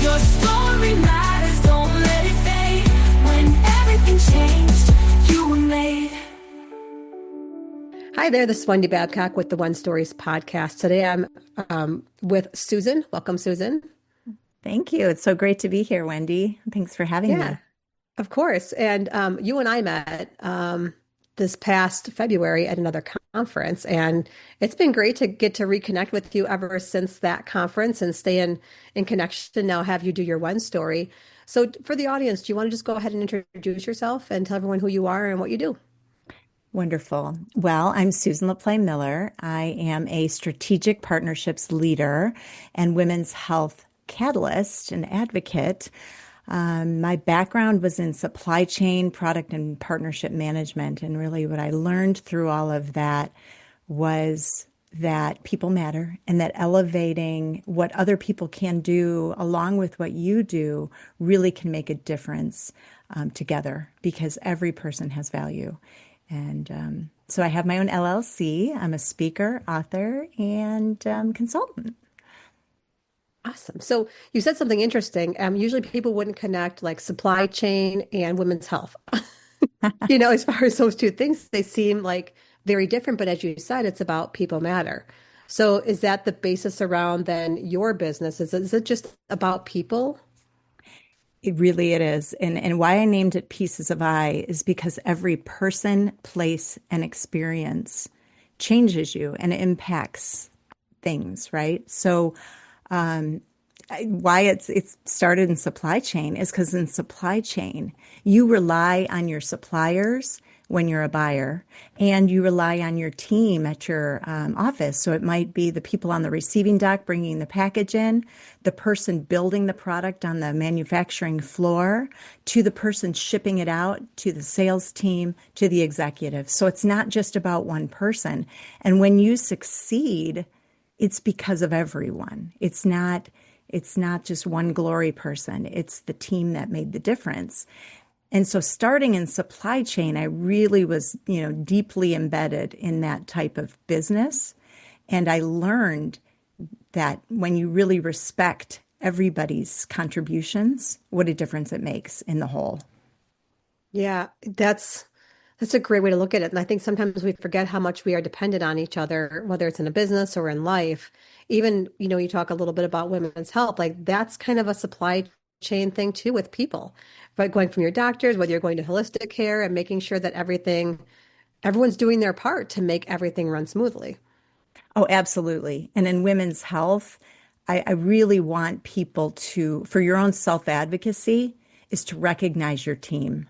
Your story matters, don't let it fade. When everything changed, you were made. Hi there, this is Wendy Babcock with the One Stories podcast. Today I'm with Susan. Welcome, Susan. Thank you. It's so great to be here, Wendy. Thanks for having Yeah, me. of course. And you and I met this past February at another conference, and it's been great to get to reconnect with you ever since that conference and stay in connection. Now have you do your one story. So for the audience, do you want to just go ahead and introduce yourself and tell everyone who you are and what you do? Wonderful. Well, I'm Susan LePlae Miller. I am a strategic partnerships leader and women's health catalyst and advocate. My background was in supply chain, product, and partnership management. And really, what I learned through all of that was that people matter and that elevating what other people can do along with what you do really can make a difference together because every person has value. And so I have my own LLC. I'm a speaker, author, and consultant. Awesome. So you said something interesting. Usually people wouldn't connect like supply chain and women's health. As far as those two things, they seem like very different, but as you said, it's about people matter. So is that the basis around then your business? Is it just about people? It is. And why I named it Pieces of I is because every person, place, and experience changes you and impacts things, right? So why it's started in supply chain is because in supply chain, you rely on your suppliers when you're a buyer, and you rely on your team at your office. So it might be the people on the receiving dock bringing the package in, the person building the product on the manufacturing floor, to the person shipping it out, to the sales team, to the executive. So it's not just about one person. And when you succeed, it's because of everyone. It's not just one glory person. It's the team that made the difference. And so starting in supply chain, I really was, deeply embedded in that type of business. And I learned that when you really respect everybody's contributions, what a difference it makes in the whole. Yeah, that's a great way to look at it. And I think sometimes we forget how much we are dependent on each other, whether it's in a business or in life. Even, you talk a little bit about women's health, like that's kind of a supply chain thing too with people. But going from your doctors, whether you're going to holistic care and making sure that everyone's doing their part to make everything run smoothly. Oh, absolutely. And in women's health, I really want people for your own self-advocacy, is to recognize your team.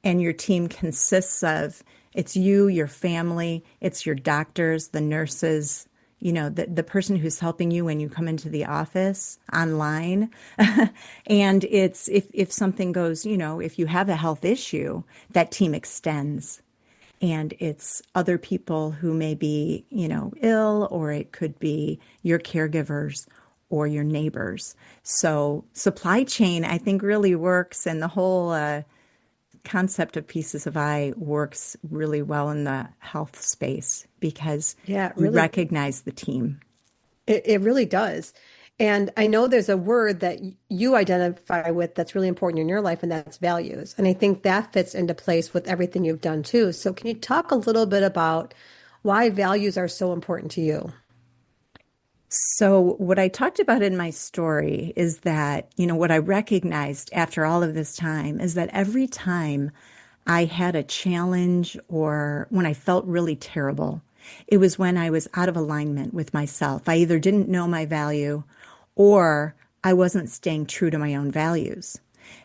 And your team consists of, it's you, your family, it's your doctors, the nurses, the person who's helping you when you come into the office online. And it's, if something goes, if you have a health issue, that team extends. And it's other people who may be, ill, or it could be your caregivers or your neighbors. So supply chain, I think, really works, and the whole concept of pieces of I works really well in the health space because Yeah, you really. recognize the team. It really does. And I know there's a word that you identify with that's really important in your life, and that's values. And I think that fits into place with everything you've done too. So can you talk a little bit about why values are so important to you? So, what I talked about in my story is that, what I recognized after all of this time is that every time I had a challenge or when I felt really terrible, it was when I was out of alignment with myself. I either didn't know my value or I wasn't staying true to my own values.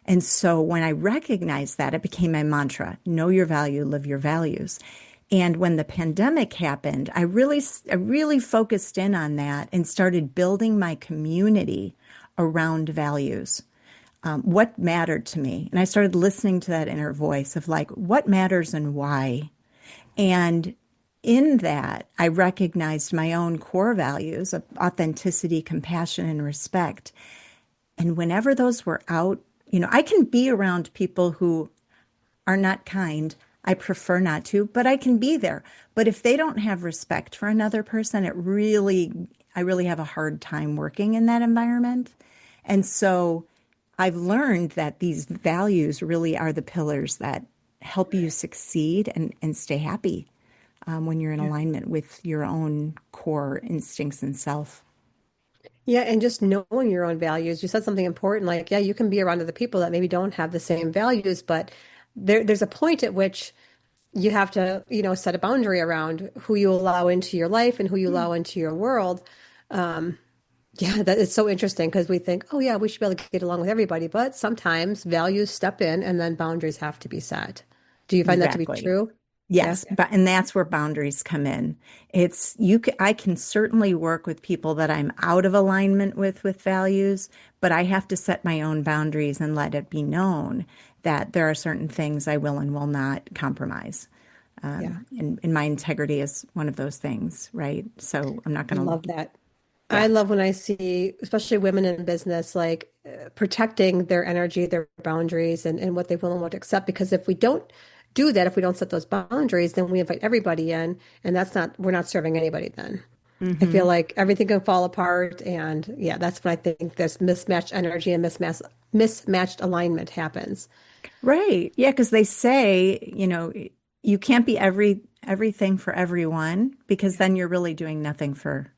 And so when I recognized that, it became my mantra: know your value, live your values. And when the pandemic happened, I really focused in on that and started building my community around values. What mattered to me? And I started listening to that inner voice of like, what matters and why? And in that, I recognized my own core values of authenticity, compassion, and respect. And whenever those were out, I can be around people who are not kind. I prefer not to, but I can be there. But if they don't have respect for another person, I really have a hard time working in that environment. And so I've learned that these values really are the pillars that help you succeed and stay happy when you're in Yeah. alignment with your own core instincts and self. Yeah, and just knowing your own values. You said something important, like, yeah, you can be around other people that maybe don't have the same values, but there's a point at which you have to, set a boundary around who you allow into your life and who you allow into your world. Yeah, that is so interesting because we think, oh yeah, we should be able to get along with everybody, but sometimes values step in and then boundaries have to be set. Do you find that to be Exactly. true? Yeah. Yes, but and that's where boundaries come in. It's you I can certainly work with people that I'm out of alignment with values, but I have to set my own boundaries and let it be known that there are certain things I will and will not compromise. Yeah. And my integrity is one of those things, right? So I'm not I going love to, that. I yeah. love when I see, especially women in business, like protecting their energy, their boundaries, and what they will and won't accept. Because if we don't do that, if we don't set those boundaries, then we invite everybody in, and we're not serving anybody then. I feel Hmm. like everything can fall apart. And yeah, that's when I think this mismatched energy and mismatched alignment happens. Right. Yeah, because they say, you can't be everything for everyone because then you're really doing nothing for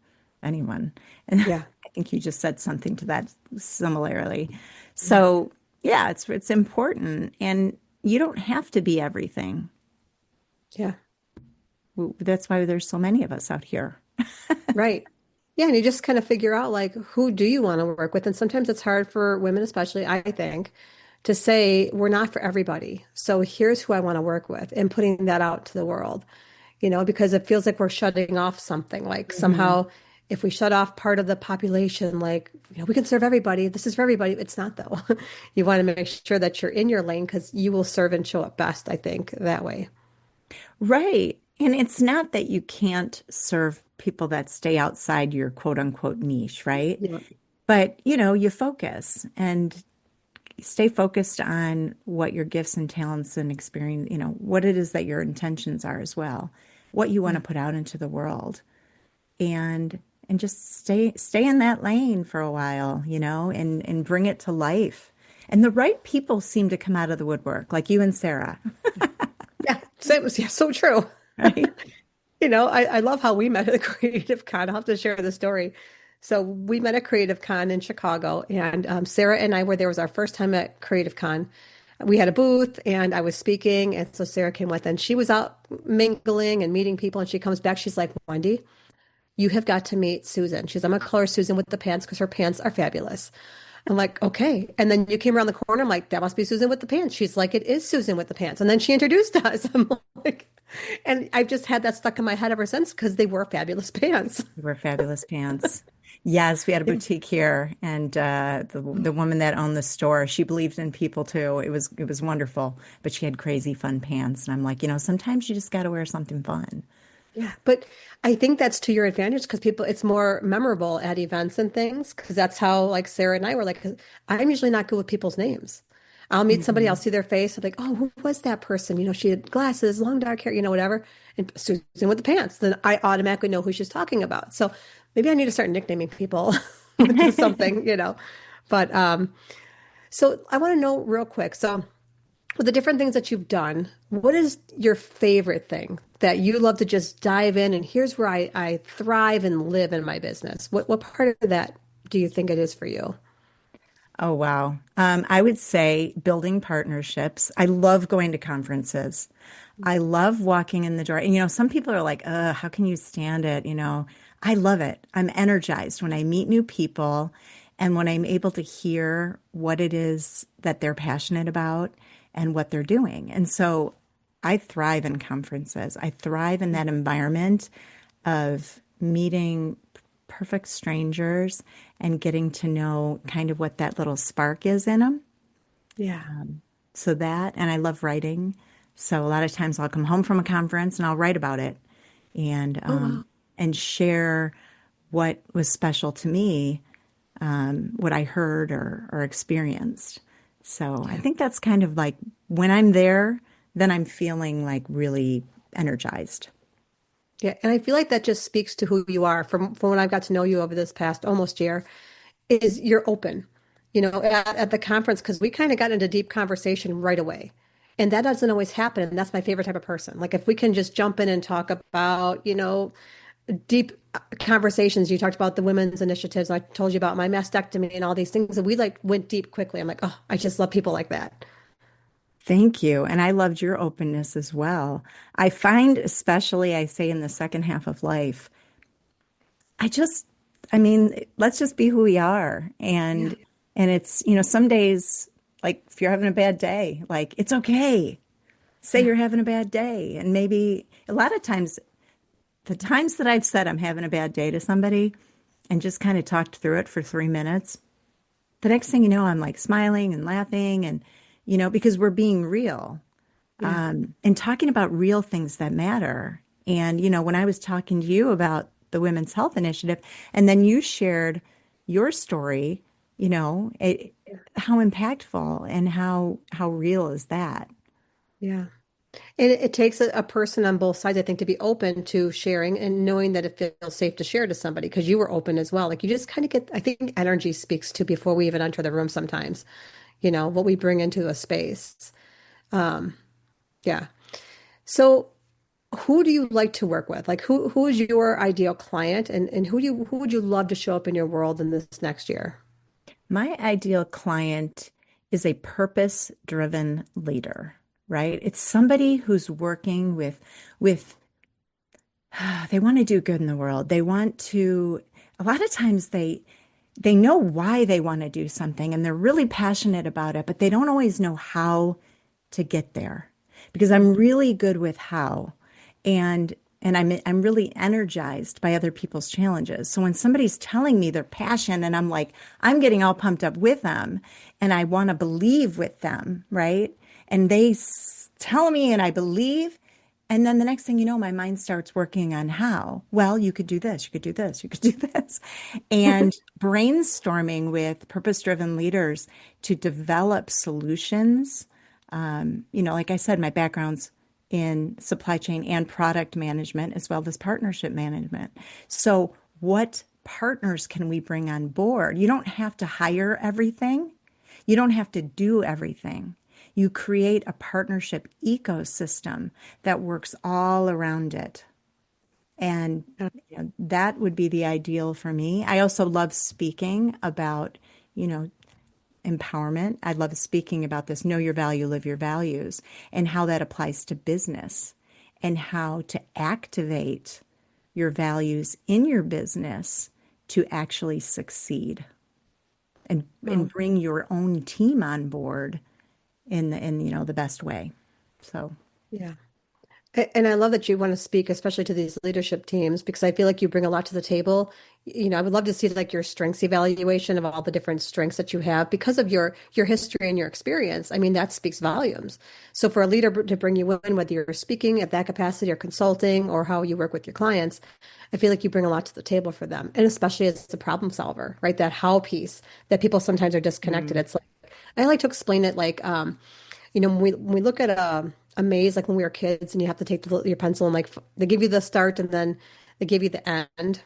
anyone. And Yeah. I think you just said something to that similarly. Yeah. So, yeah, it's important and you don't have to be everything. Yeah. That's why there's so many of us out here. Right. Yeah, and you just kind of figure out like who do you want to work with? And sometimes it's hard for women, especially, I think, to say we're not for everybody. So here's who I want to work with and putting that out to the world, because it feels like we're shutting off something. Like Hmm. somehow if we shut off part of the population, like, we can serve everybody. This is for everybody. It's not though. You want to make sure that you're in your lane because you will serve and show up best, I think, that way. Right. And it's not that you can't serve people that stay outside your quote unquote niche, right? Yeah. But, you focus and stay focused on what your gifts and talents and experience, what it is that your intentions are as well, what you want to Yeah. put out into the world and just stay in that lane for a while, and bring it to life. And the right people seem to come out of the woodwork, like you and Sarah, Yeah. Same. Yeah, so true. right? I love how we met at a Creative Con. I'll have to share the story. So we met at Creative Con in Chicago, and Sarah and I were there. It was our first time at Creative Con. We had a booth, and I was speaking, and so Sarah came with, and she was out mingling and meeting people, and she comes back. She's like, Wendy, you have got to meet Susan. She's, I'm gonna call her Susan with the pants because her pants are fabulous. I'm like, okay. And then you came around the corner. I'm like, that must be Susan with the pants. She's like, it is Susan with the pants. And then she introduced us. I'm like, and I've just had that stuck in my head ever since because they were fabulous pants. They were fabulous pants. Yes, we had a Yeah. boutique here, and the woman that owned the store, she believed in people too. It was wonderful, but she had crazy fun pants, and I'm like, sometimes you just got to wear something fun. Yeah. But I think that's to your advantage because it's more memorable at events and things because that's how, like, Sarah and I were like, 'cause I'm usually not good with people's names. I'll meet somebody, I'll Hmm. see their face. I'm like, oh, who was that person? She had glasses, long dark hair, whatever. And Susan with the pants. Then I automatically know who she's talking about. So maybe I need to start nicknaming people with something. But so I want to know real quick. So with the different things that you've done, what is your favorite thing that you love to just dive in and here's where I thrive and live in my business? What part of that do you think it is for you? Oh, wow. I would say building partnerships. I love going to conferences. I love walking in the door. And, some people are like, how can you stand it? I love it. I'm energized when I meet new people and when I'm able to hear what it is that they're passionate about and what they're doing. And so I thrive in conferences. I thrive in that environment of meeting perfect strangers and getting to know kind of what that little spark is in them. Yeah. So that, and I love writing. So a lot of times I'll come home from a conference and I'll write about it and Oh, um, wow. and share what was special to me, what I heard or experienced. So I Yeah. think that's kind of like when I'm there, then I'm feeling like really energized. Yeah. And I feel like that just speaks to who you are from when I've got to know you over this past almost year, is you're open. at the conference, because we kind of got into deep conversation right away. And that doesn't always happen. And that's my favorite type of person. Like if we can just jump in and talk about, deep conversations. You talked about the women's initiatives. I told you about my mastectomy and all these things. And we like went deep quickly. I'm like, oh, I just love people like that. Thank you. And I loved your openness as well. I find, especially, I say in the second half of life, I just, I mean, let's just be who we are. Yeah. And it's, some days, like if you're having a bad day, like it's okay. Say Yeah. you're having a bad day. And maybe a lot of times, the times that I've said I'm having a bad day to somebody and just kind of talked through it for 3 minutes, the next thing you know, I'm like smiling and laughing and, because we're being real, Yeah. and talking about real things that matter. And, when I was talking to you about the Women's Health Initiative, and then you shared your story, how impactful and how real is that? Yeah. And it takes a person on both sides, I think, to be open to sharing and knowing that it feels safe to share to somebody because you were open as well. Like you just kind of get, I think energy speaks to before we even enter the room sometimes, what we bring into a space. Um, yeah. So who do you like to work with? Like who is your ideal client and who would you love to show up in your world in this next year? My ideal client is a purpose-driven leader, right? It's somebody who's working with they want to do good in the world. They want to, a lot of times they know why they want to do something and they're really passionate about it, but they don't always know how to get there. Because I'm really good with how. And I'm really energized by other people's challenges. So when somebody's telling me their passion and I'm like, I'm getting all pumped up with them and I want to believe with them, right? And tell me and I believe. And then the next thing you know, my mind starts working on how. Well, you could do this, you could do this, you could do this. And brainstorming with purpose-driven leaders to develop solutions. Like I said, my background's in supply chain and product management as well as partnership management. So what partners can we bring on board? You don't have to hire everything. You don't have to do everything. You create a partnership ecosystem that works all around it. And that would be the ideal for me. I also love speaking about, you know, empowerment. I love speaking about this know your value, live your values, and how that applies to business and how to activate your values in your business to actually succeed and Wow. bring your own team on board in the best way. So Yeah. And I love that you want to speak, especially to these leadership teams, because I feel like you bring a lot to the table. I would love to see like your strengths evaluation of all the different strengths that you have because of your history and your experience. I mean, that speaks volumes. So for a leader to bring you in, whether you're speaking at that capacity or consulting or how you work with your clients, I feel like you bring a lot to the table for them. And especially as a problem solver, right? That how piece that people sometimes are disconnected. mm, It's like I like to explain it like when we look at a maze, like when we were kids, and you have to take your pencil and like they give you the start and then they give you the end,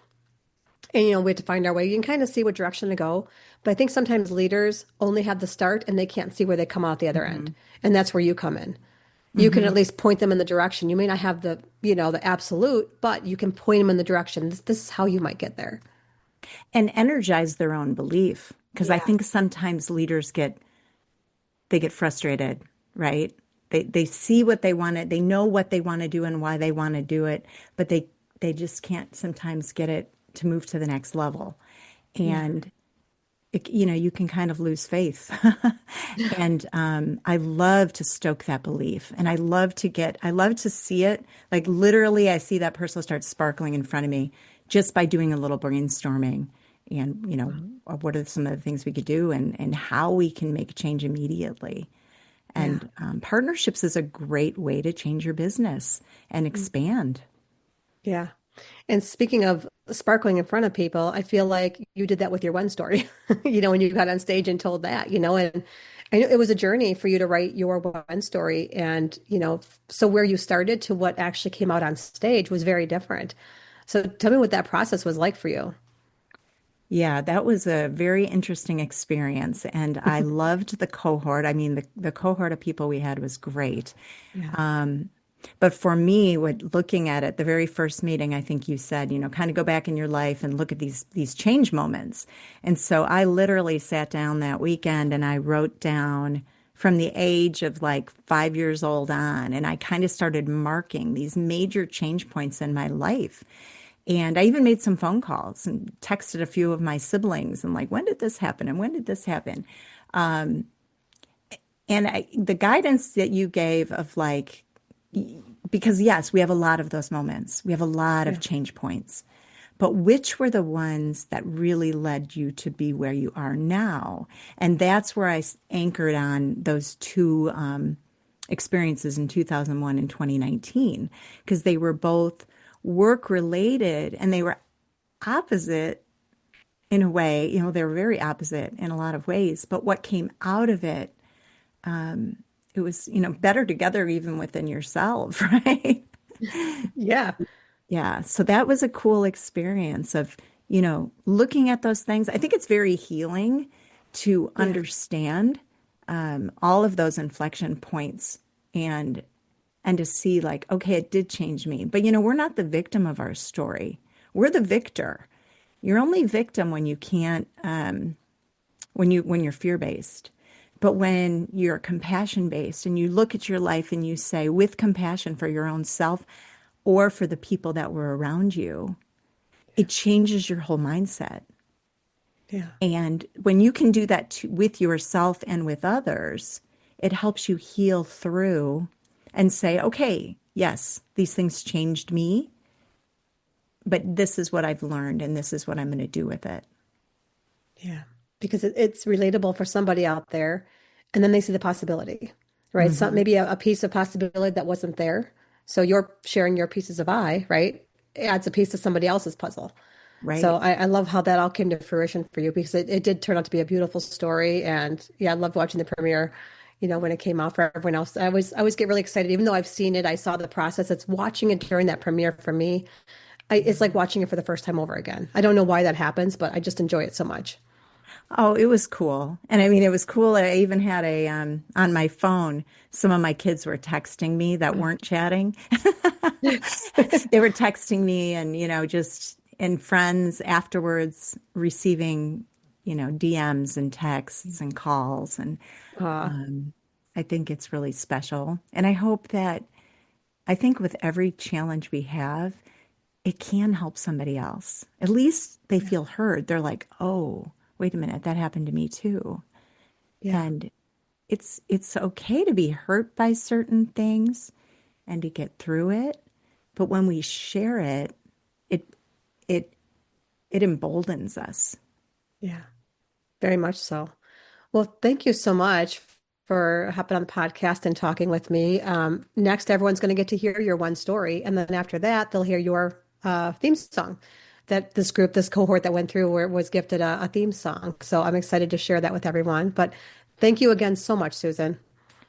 and we have to find our way. You can kind of see what direction to go, but I think sometimes leaders only have the start and they can't see where they come out the other end, mhm, and that's where you come in. You can at mhm. least point them in the direction. You may not have the absolute, but you can point them in the direction. This is how you might get there. And energize their own belief because I Yeah. think sometimes leaders get frustrated, right? They see what they want to, they know what they want to do and why they want to do it, but they just can't sometimes get it to move to the next level. Yeah. And you can kind of lose faith. And I love to stoke that belief. And I love to see it. Like literally, I see that person start sparkling in front of me just by doing a little brainstorming. And, what are some of the things we could do and how we can make change immediately. Yeah. And partnerships is a great way to change your business and expand. Yeah. And speaking of sparkling in front of people, I feel like you did that with your one story, when you got on stage and told that, and I know it was a journey for you to write your one story. And, so where you started to what actually came out on stage was very different. So tell me what that process was like for you. Yeah, that was a very interesting experience. And I loved the cohort. I mean, the cohort of people we had was great. Yeah. But for me, looking at it, the very first meeting, I think you said, kind of go back in your life and look at these change moments. And so I literally sat down that weekend and I wrote down from the age of like 5 years old on, and I kind of started marking these major change points in my life. And I even made some phone calls and texted a few of my siblings and like, when did this happen? And when did this happen? The guidance that you gave of like, because yes, we have a lot of those moments. We have a lot of Yeah. change points. But which were the ones that really led you to be where you are now? And that's where anchored on those two experiences in 2001 and 2019, because they were both work related and they were opposite in a way. They were very opposite in a lot of ways. But what came out of it, it was, better together even within yourself, right? Yeah. Yeah, so that was a cool experience of, looking at those things. I think it's very healing to Yeah. understand all of those inflection points and to see like, okay, it did change me. But we're not the victim of our story. We're the victor. You're only victim when you can't when you're fear-based. But when you're compassion-based and you look at your life and you say, with compassion for your own self or for the people that were around you, it changes your whole mindset. Yeah. And when you can do that with yourself and with others, it helps you heal through and say, okay, yes, these things changed me, but this is what I've learned and this is what I'm going to do with it. Yeah, because it's relatable for somebody out there, and then they see the possibility, right? So Hmm. maybe a piece of possibility that wasn't there. So you're sharing your pieces of I, right? It adds a piece to somebody else's puzzle. So Right. I love how that all came to fruition for you because it did turn out to be a beautiful story. And yeah, I loved watching the premiere, when it came out for everyone else. I always get really excited, even though I've seen it, I saw the process. It's watching it during that premiere for me. It's like watching it for the first time over again. I don't know why that happens, but I just enjoy it so much. Oh, it was cool. And I mean, it was cool. I even had on my phone, some of my kids were texting me that weren't chatting. They were texting me and, just and friends afterwards receiving, DMs and texts and calls. And Uh, I think it's really special. And I think with every challenge we have, it can help somebody else. At least they yeah, feel heard. They're like, oh, wait a minute, that happened to me too. yeah, And it's okay to be hurt by certain things and to get through it. But when we share it, it it it emboldens us. yeah, very much so. Well, thank you so much for hopping on the podcast and talking with me. Next, everyone's going to get to hear your one story, and then after that, they'll hear your theme song. That this cohort that went through where it was gifted a theme song. So I'm excited to share that with everyone. But thank you again so much, Susan.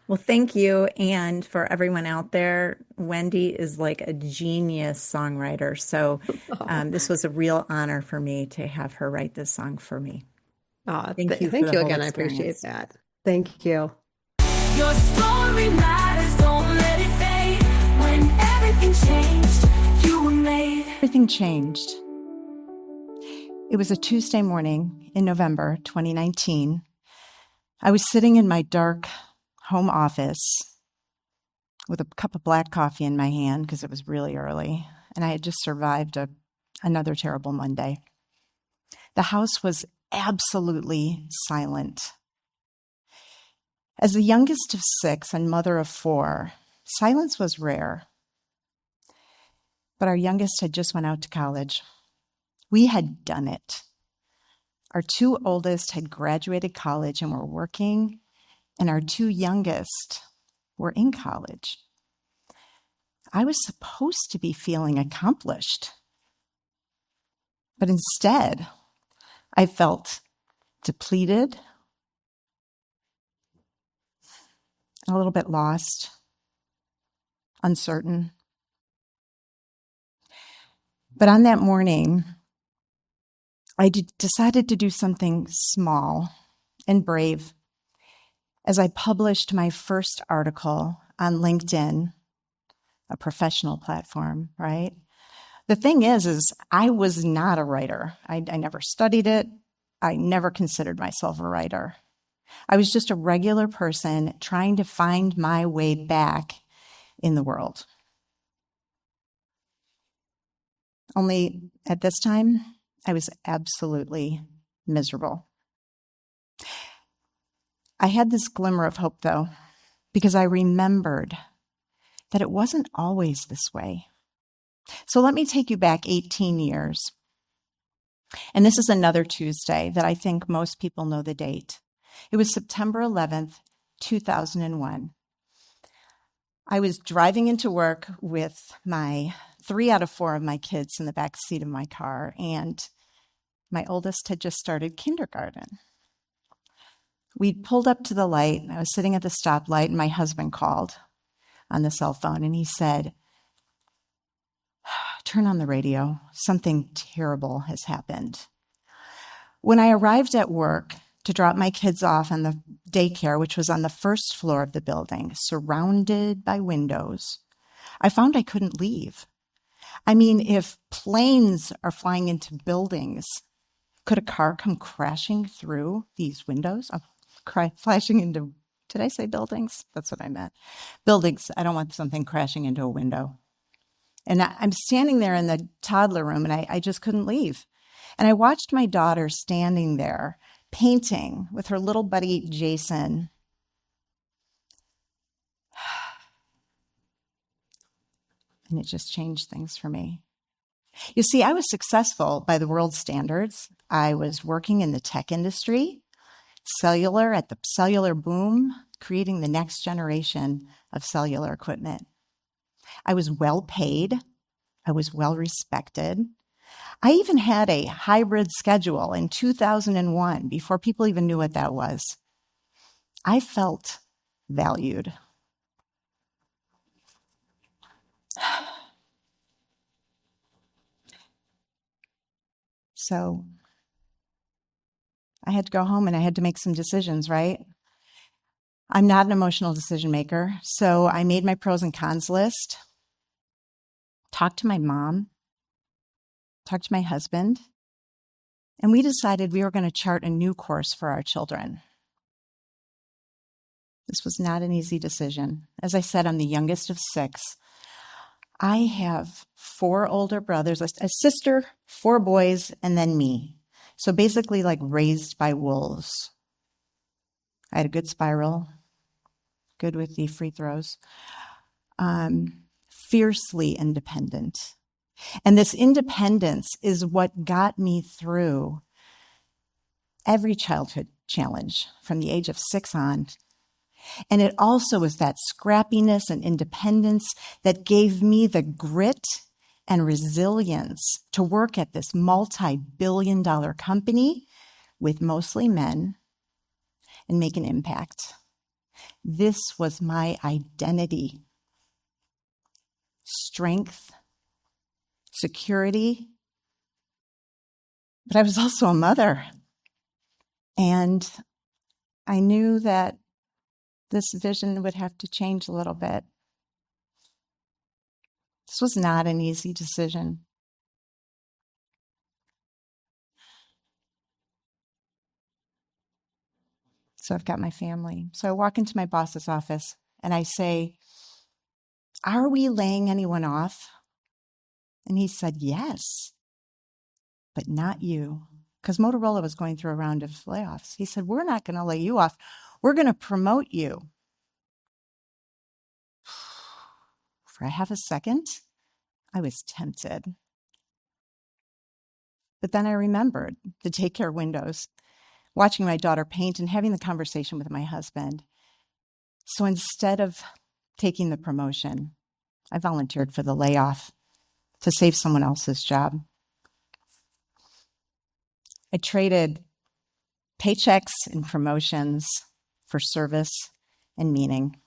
Well, thank you. And for everyone out there, Wendy is like a genius songwriter. So Oh, this was a real honor for me to have her write this song for me. Thank you for thank the you whole again. I appreciate experience. that. Thank you. Your story matters, don't let it fade. When everything changed, you were made. Everything changed. It was a Tuesday morning in November 2019. I was sitting in my dark home office with a cup of black coffee in my hand because it was really early, and I had just survived another terrible Monday. The house was absolutely silent. As the youngest of six and mother of four, silence was rare. But our youngest had just went out to college. We had done it. Our two oldest had graduated college and were working, and our two youngest were in college. I was supposed to be feeling accomplished, but instead, I felt depleted, a little bit lost, uncertain. But on that morning, decided to do something small and brave as I published my first article on LinkedIn, a professional platform, right? The thing is I was not a writer. I never studied it. I never considered myself a writer. I was just a regular person trying to find my way back in the world. Only at this time, I was absolutely miserable. I had this glimmer of hope, though, because I remembered that it wasn't always this way. So let me take you back 18 years. And this is another Tuesday that I think most people know the date. It was September 11th, 2001. I was driving into work with my 3 out of 4 of my kids in the back seat of my car, and my oldest had just started kindergarten. We'd pulled up to the light. I was sitting at the stoplight, and my husband called on the cell phone, and he said, "Turn on the radio. Something terrible has happened." When I arrived at work to drop my kids off on the daycare, which was on the first floor of the building, surrounded by windows, I found I couldn't leave. I mean, if planes are flying into buildings, could a car come crashing through these windows? Flashing into, did I say buildings? That's what I meant. Buildings. I don't want something crashing into a window. And I'm standing there in the toddler room, and I just couldn't leave. And I watched my daughter standing there painting with her little buddy, Jason. And it just changed things for me. You see, I was successful by the world's standards. I was working in the tech industry, cellular, at the cellular boom, creating the next generation of cellular equipment. I was well paid. I was well respected. I even had a hybrid schedule in 2001 before people even knew what that was. I felt valued. So I had to go home and I had to make some decisions, right? I'm not an emotional decision maker, so I made my pros and cons list, talked to my mom, talked to my husband, and we decided we were going to chart a new course for our children. This was not an easy decision. As I said, I'm the youngest of 6. I have 4 older brothers, a sister, 4 boys, and then me. So basically like raised by wolves. I had a good spiral, good with the free throws, fiercely independent. And this independence is what got me through every childhood challenge from the age of 6 on. And it also was that scrappiness and independence that gave me the grit and resilience to work at this multi-billion-dollar company with mostly men and make an impact. This was my identity. Strength, security, but I was also a mother. And I knew that this vision would have to change a little bit. This was not an easy decision. So I've got my family. So I walk into my boss's office and I say, "Are we laying anyone off?" And he said, "Yes, but not you." Because Motorola was going through a round of layoffs. He said, "We're not going to lay you off. We're going to promote you." For a half a second, I was tempted. But then I remembered the daycare windows, watching my daughter paint and having the conversation with my husband. So instead of taking the promotion, I volunteered for the layoff to save someone else's job. I traded paychecks and promotions for service and meaning.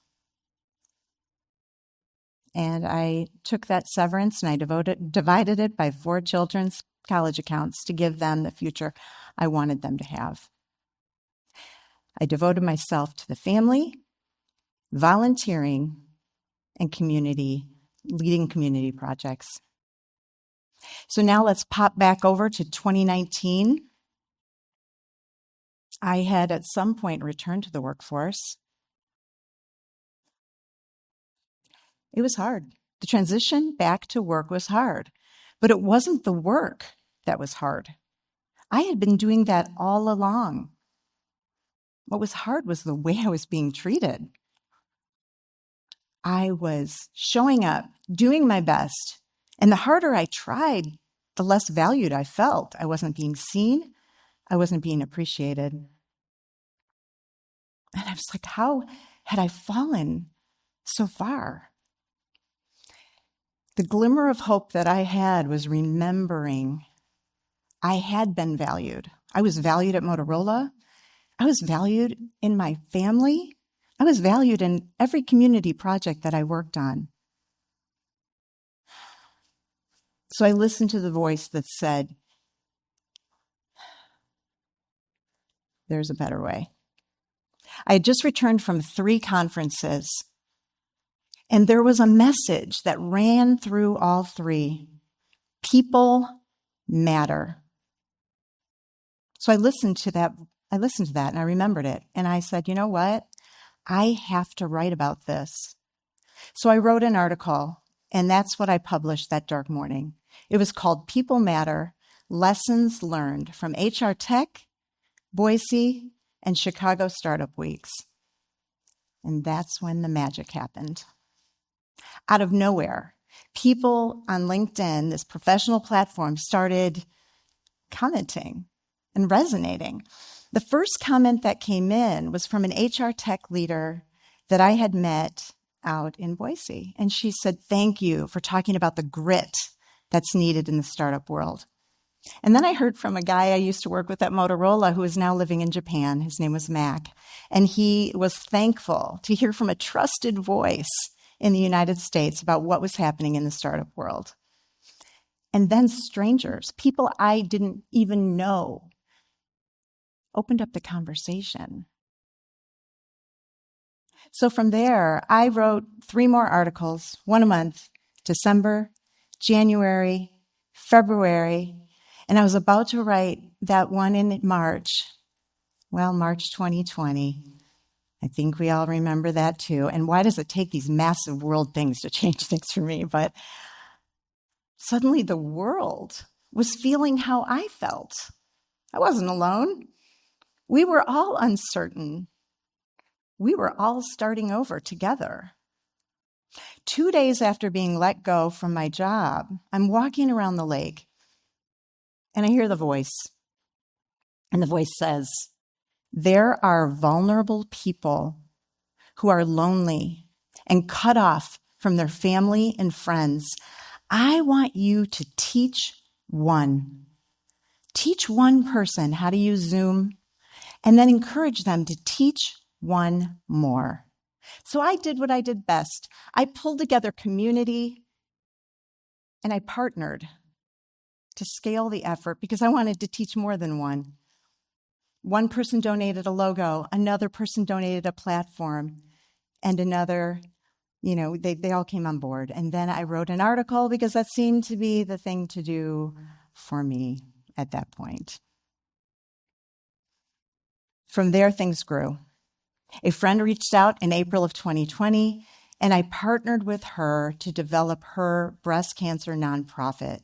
And I took that severance and I divided it by 4 children's college accounts to give them the future I wanted them to have. I devoted myself to the family, volunteering, and leading community projects. So now let's pop back over to 2019. I had at some point returned to the workforce. It was hard. The transition back to work was hard, but it wasn't the work that was hard. I had been doing that all along. What was hard was the way I was being treated. I was showing up, doing my best, and the harder I tried, the less valued I felt. I wasn't being seen. I wasn't being appreciated. And I was like, how had I fallen so far? The glimmer of hope that I had was remembering I had been valued. I was valued at Motorola. I was valued in my family. I was valued in every community project that I worked on. So I listened to the voice that said, there's a better way. I had just returned from 3 conferences, and there was a message that ran through all 3. People matter. So I listened to that and I remembered it. And I said, you know what? I have to write about this. So I wrote an article, and that's what I published that dark morning. It was called People Matter, Lessons Learned from HR Tech, Boise, and Chicago Startup Weeks. And that's when the magic happened. Out of nowhere, people on LinkedIn, this professional platform, started commenting and resonating. The first comment that came in was from an HR tech leader that I had met out in Boise. And she said, thank you for talking about the grit that's needed in the startup world. And then I heard from a guy I used to work with at Motorola who is now living in Japan. His name was Mac. And he was thankful to hear from a trusted voice in the United States about what was happening in the startup world. And then strangers, people I didn't even know, opened up the conversation. So from there, I wrote 3 more articles, 1 a month, December, January, February, and I was about to write that one in March. Well, March 2020. I think we all remember that too. And why does it take these massive world things to change things for me? But suddenly the world was feeling how I felt. I wasn't alone. We were all uncertain. We were all starting over together. 2 days after being let go from my job, I'm walking around the lake and I hear the voice. And the voice says, there are vulnerable people who are lonely and cut off from their family and friends. I want you to teach one. Teach one person how to use Zoom, and then encourage them to teach one more. So I did what I did best. I pulled together community and I partnered to scale the effort because I wanted to teach more than one. One person donated a logo, another person donated a platform, and another, they all came on board. And then I wrote an article because that seemed to be the thing to do for me at that point. From there, things grew. A friend reached out in April of 2020, and I partnered with her to develop her breast cancer nonprofit.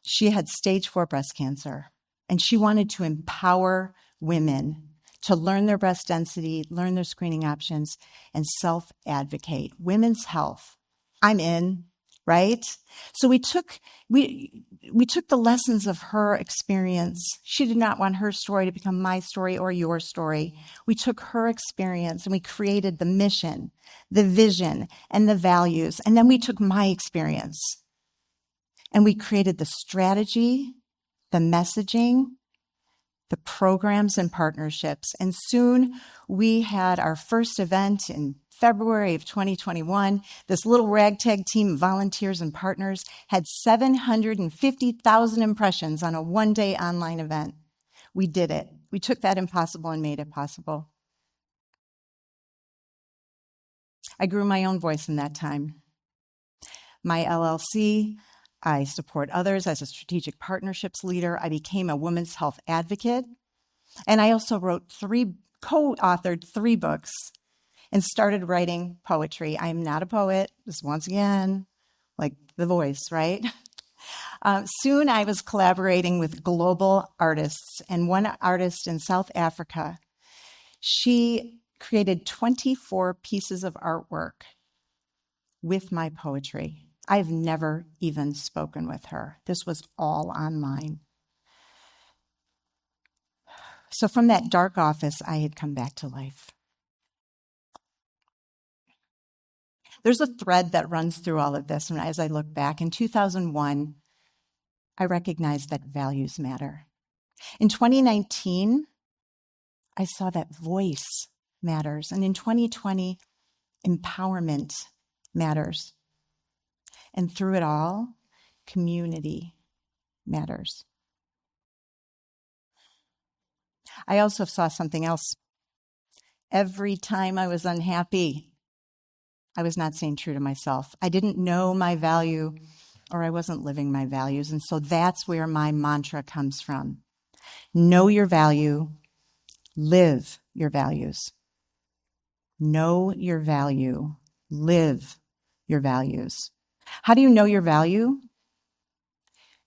She had stage 4 breast cancer, and she wanted to empower women to learn their breast density, learn their screening options, and self-advocate. Women's health. I'm in, right? So we took the lessons of her experience. She did not want her story to become my story or your story. We took her experience and we created the mission, the vision, and the values. And then we took my experience and we created the strategy, the messaging, the programs and partnerships. And soon we had our first event in February of 2021, this little ragtag team of volunteers and partners had 750,000 impressions on a one-day online event. We did it. We took that impossible and made it possible. I grew my own voice in that time. My LLC, I support others as a strategic partnerships leader. I became a women's health advocate. And I also co-authored 3 books and started writing poetry. I am not a poet, just once again, like The Voice, right? Soon I was collaborating with global artists, and one artist in South Africa, she created 24 pieces of artwork with my poetry. I've never even spoken with her. This was all online. So from that dark office, I had come back to life. There's a thread that runs through all of this, and as I look back, in 2001, I recognized that values matter. In 2019, I saw that voice matters, and in 2020, empowerment matters. And through it all, community matters. I also saw something else. Every time I was unhappy, I was not staying true to myself. I didn't know my value, or I wasn't living my values. And so that's where my mantra comes from. Know your value, live your values. Know your value, live your values. How do you know your value?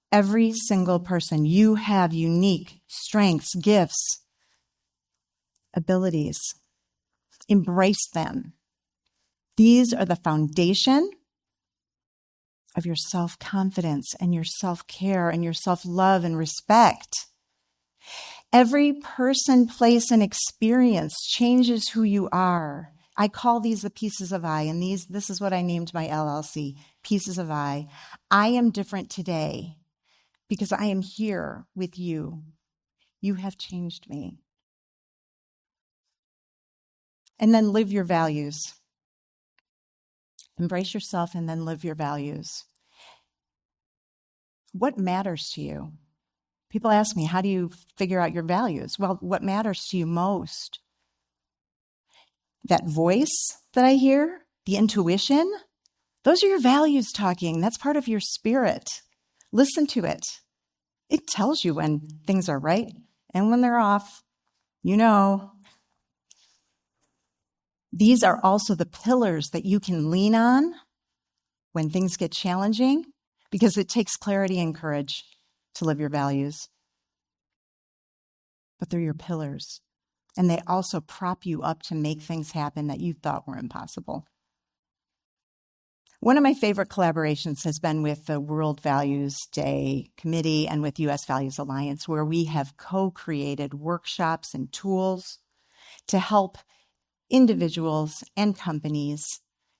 Every single person, you have unique strengths, gifts, abilities. Embrace them. These are the foundation of your self-confidence and your self-care and your self-love and respect. Every person, place, and experience changes who you are. I call these the pieces of I, and this is what I named my LLC, Pieces of I. I am different today because I am here with you. You have changed me. And then live your values. Embrace yourself and then live your values. What matters to you? People ask me, how do you figure out your values? Well, what matters to you most? That voice that I hear, the intuition, those are your values talking. That's part of your spirit. Listen to it. It tells you when things are right and when they're off. You know. These are also the pillars that you can lean on when things get challenging, because it takes clarity and courage to live your values. But they're your pillars. And they also prop you up to make things happen that you thought were impossible. One of my favorite collaborations has been with the World Values Day Committee and with U.S. Values Alliance, where we have co-created workshops and tools to help individuals and companies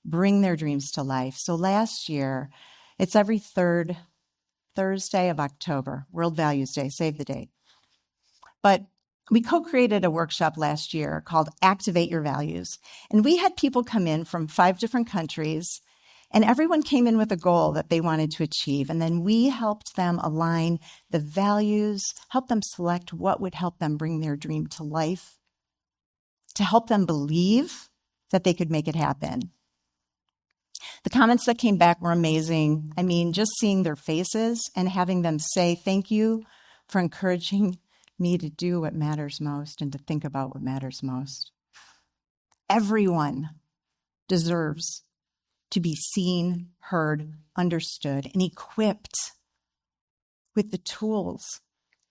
bring their dreams to life. So last year, it's every third Thursday of October, World Values Day, save the date. But we co-created a workshop last year called Activate Your Values. And we had people come in from 5 different countries, and everyone came in with a goal that they wanted to achieve. And then we helped them align the values, help them select what would help them bring their dream to life, to help them believe that they could make it happen. The comments that came back were amazing. I mean, just seeing their faces and having them say, thank you for encouraging me to do what matters most and to think about what matters most. Everyone deserves to be seen, heard, understood, and equipped with the tools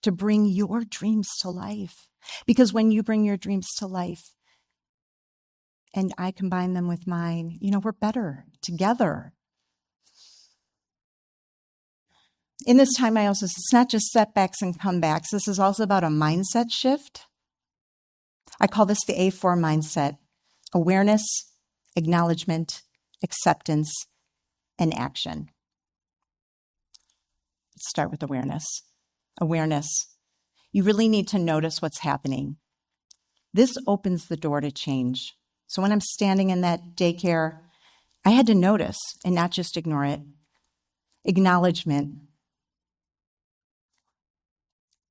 to bring your dreams to life. Because when you bring your dreams to life, and I combine them with mine, we're better together. In this time, it's not just setbacks and comebacks. This is also about a mindset shift. I call this the A4 mindset: awareness, acknowledgement, acceptance, and action. Let's start with awareness. Awareness. You really need to notice what's happening. This opens the door to change. So when I'm standing in that daycare, I had to notice and not just ignore it. Acknowledgement.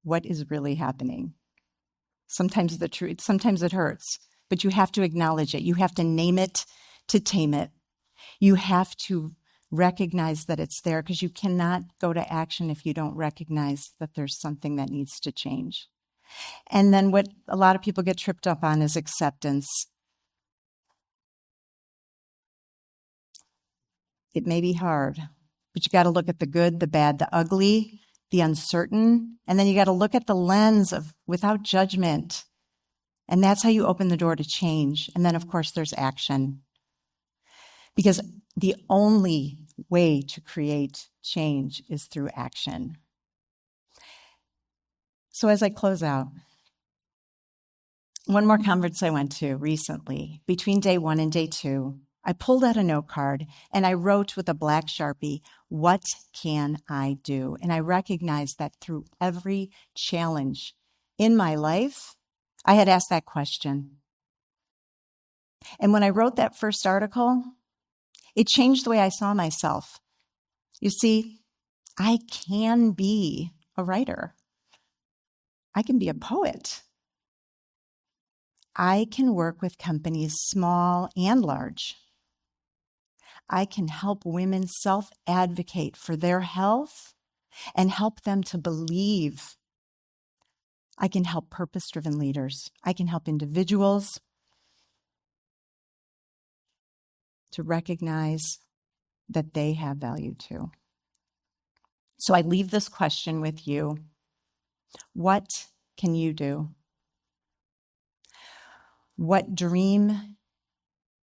What is really happening? Sometimes the truth, sometimes it hurts, but you have to acknowledge it. You have to name it to tame it. You have to recognize that it's there, because you cannot go to action if you don't recognize that there's something that needs to change. And then what a lot of people get tripped up on is acceptance. It may be hard, but you got to look at the good, the bad, the ugly, the uncertain, and then you got to look at the lens of without judgment. And that's how you open the door to change. And then, of course, there's action. Because the only way to create change is through action. So as I close out, one more conference I went to recently, between day 1 and day 2, I pulled out a note card and I wrote with a black Sharpie, what can I do? And I recognized that through every challenge in my life, I had asked that question. And when I wrote that first article, it changed the way I saw myself. You see, I can be a writer. I can be a poet. I can work with companies small and large. I can help women self-advocate for their health and help them to believe. I can help purpose-driven leaders. I can help individuals to recognize that they have value too. So I leave this question with you. What can you do? What dream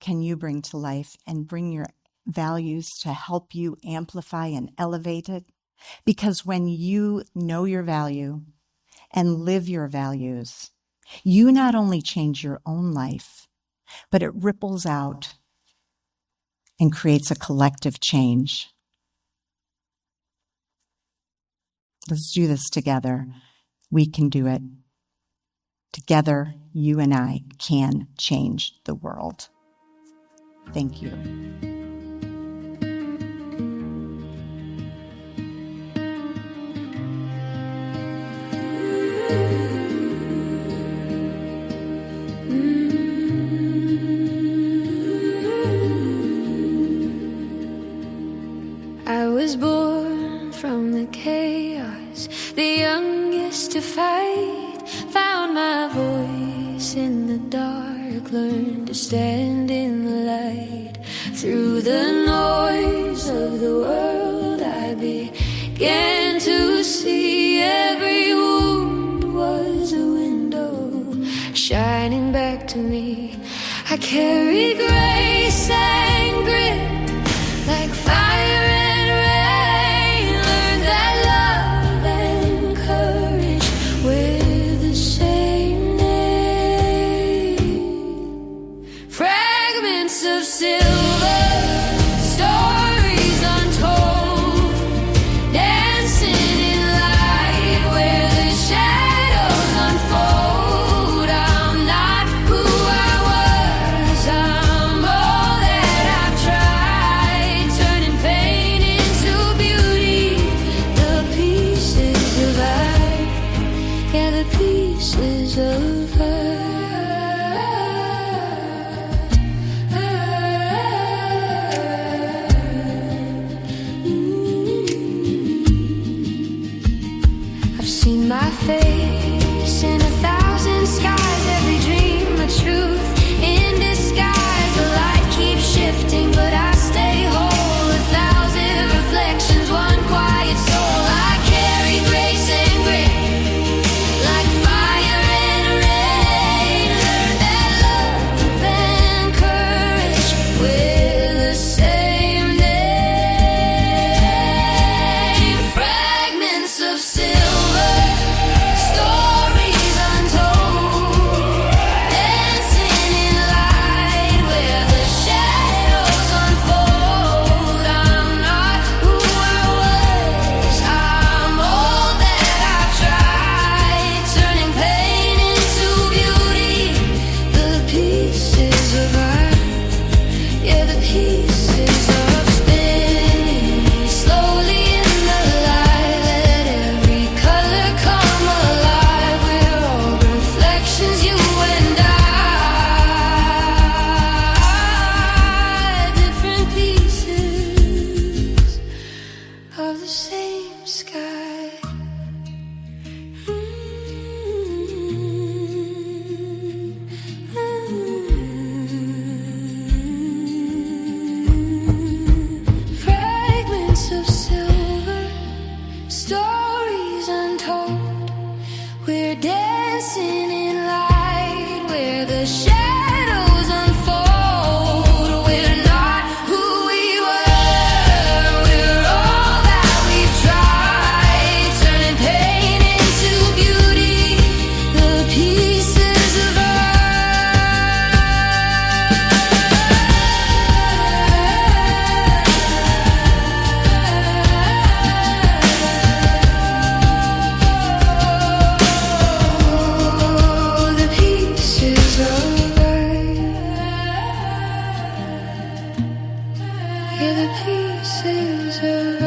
can you bring to life and bring your values to help you amplify and elevate it? Because when you know your value and live your values, you not only change your own life, but it ripples out and creates a collective change. Let's do this together. We can do it. Together, you and I can change the world. Thank you. I was born from the chaos, the youngest to fight. Found my voice in the dark, learned to stand in the light. Through the noise of the world, I began to see every wound was a window shining back to me. I carry grace and grit like fire and rain. Learned that love and courage wear the same name. Fragments of silver, stories untold, dancing in light where the shadows unfold. I'm not who I was, I'm all that I've tried. You're the pieces of